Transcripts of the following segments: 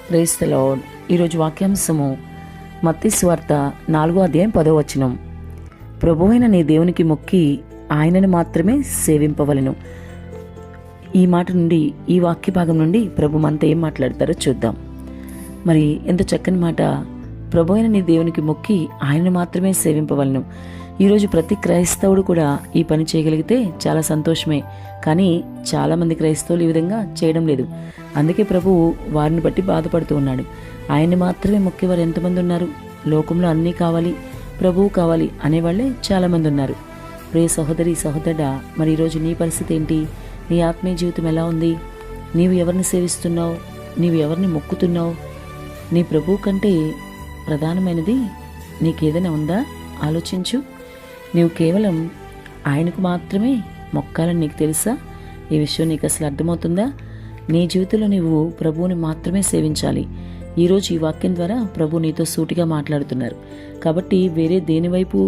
Praise the lord. ఈరోజు వాక్యాంశము మత్తయి సువార్త 4:10. ప్రభువైన నీ దేవునికి మొక్కి ఆయనను మాత్రమే సేవింపవలెను. ఈ మాట నుండి, ఈ వాక్య భాగం నుండి ప్రభు మనతో ఏం మాట్లాడతారో చూద్దాం. మరి ఎంత చక్కని మాట. ప్రభువైన నీ దేవునికి మొక్కి ఆయనను మాత్రమే సేవింపవలను. ఈరోజు ప్రతి క్రైస్తవుడు కూడా ఈ పని చేయగలిగితే చాలా సంతోషమే. కానీ చాలామంది క్రైస్తవులు ఈ విధంగా చేయడం లేదు. అందుకే ప్రభువు వారిని బట్టి బాధపడుతూ ఉన్నాడు. ఆయన్ని మాత్రమే మొక్కేవారు ఎంతమంది ఉన్నారు? లోకంలో అన్నీ కావాలి, ప్రభువు కావాలి అనేవాళ్లే చాలామంది ఉన్నారు. ప్రియ సహోదరి, సహోదరుడా, మరి ఈరోజు నీ పరిస్థితి ఏంటి? నీ ఆత్మీయ జీవితం ఎలా ఉంది? నీవు ఎవరిని సేవిస్తున్నావు? నీవు ఎవరిని మొక్కుతున్నావు? నీ ప్రభువు కంటే ప్రధానమైనది నీకేదైనా ఉందా? ఆలోచించు. నీవు కేవలం ఆయనకు మాత్రమే మొక్కాలని నీకు తెలుసా? ఈ విషయం నీకు అసలు అర్థమవుతుందా? నీ జీవితంలో నీవు ప్రభువుని మాత్రమే సేవించాలి. ఈరోజు ఈ వాక్యం ద్వారా ప్రభు నీతో సూటిగా మాట్లాడుతున్నారు. కాబట్టి వేరే దేని వైపు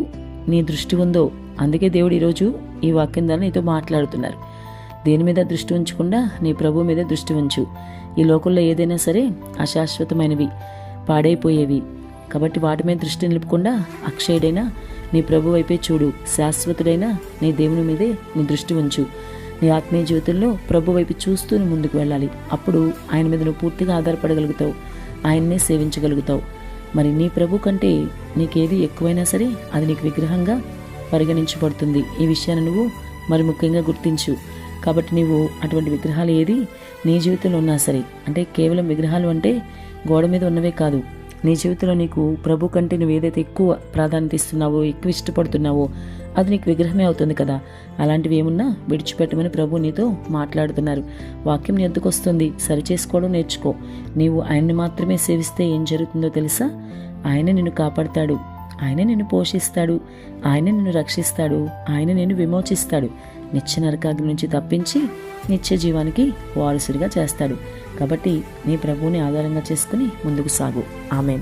నీ దృష్టి ఉందో, అందుకే దేవుడు ఈరోజు ఈ వాక్యం ద్వారా నీతో మాట్లాడుతున్నారు. దేని మీద దృష్టి ఉంచకుండా నీ ప్రభు మీద దృష్టి ఉంచు. ఈ లోకంలో ఏదైనా సరే అశాశ్వతమైనవి, పాడైపోయేవి. కాబట్టి వాటి మీద దృష్టి నిలుపకుండా అక్షయుడైన నీ ప్రభు వైపే చూడు. శాశ్వతుడైన నీ దేవుని మీదే నీ దృష్టి ఉంచు. నీ ఆత్మీయ జీవితంలో ప్రభు వైపు చూస్తూ ముందుకు వెళ్ళాలి. అప్పుడు ఆయన మీద నువ్వు పూర్తిగా ఆధారపడగలుగుతావు, ఆయన్నే సేవించగలుగుతావు. మరి నీ ప్రభు కంటే నీకేది ఎక్కువైనా సరే అది నీకు విగ్రహంగా పరిగణించబడుతుంది. ఈ విషయాన్ని నువ్వు మరి ముఖ్యంగా గుర్తించు. కాబట్టి నీవు అటువంటి విగ్రహాలు ఏది నీ జీవితంలో ఉన్నా సరే, అంటే కేవలం విగ్రహాలు అంటే గోడ మీద ఉన్నవే కాదు, నీ జీవితంలో నీకు ప్రభు కంటే నువ్వు ఏదైతే ఎక్కువ ప్రాధాన్యత ఇస్తున్నావో, ఎక్కువ ఇష్టపడుతున్నావో అది నీకు విగ్రహమే అవుతుంది కదా. అలాంటివి ఏమున్నా విడిచిపెట్టమని ప్రభు నీతో మాట్లాడుతున్నారు. వాక్యం నీ ఎందుకు వస్తుంది? సరిచేసుకోవడం నేర్చుకో. నీవు ఆయన్ని మాత్రమే సేవిస్తే ఏం జరుగుతుందో తెలుసా? ఆయనే నిన్ను కాపాడుతాడు, ఆయనే నిన్ను పోషిస్తాడు, ఆయనే నిన్ను రక్షిస్తాడు, ఆయనే నిన్ను విమోచిస్తాడు. నిత్య నరకాగ్ని నుంచి తప్పించి నిత్య జీవానికి వారసుడిగా చేస్తాడు. కాబట్టి నీ ప్రభువుని ఆధారంగా చేసుకుని ముందుకు సాగు. ఆమేన్.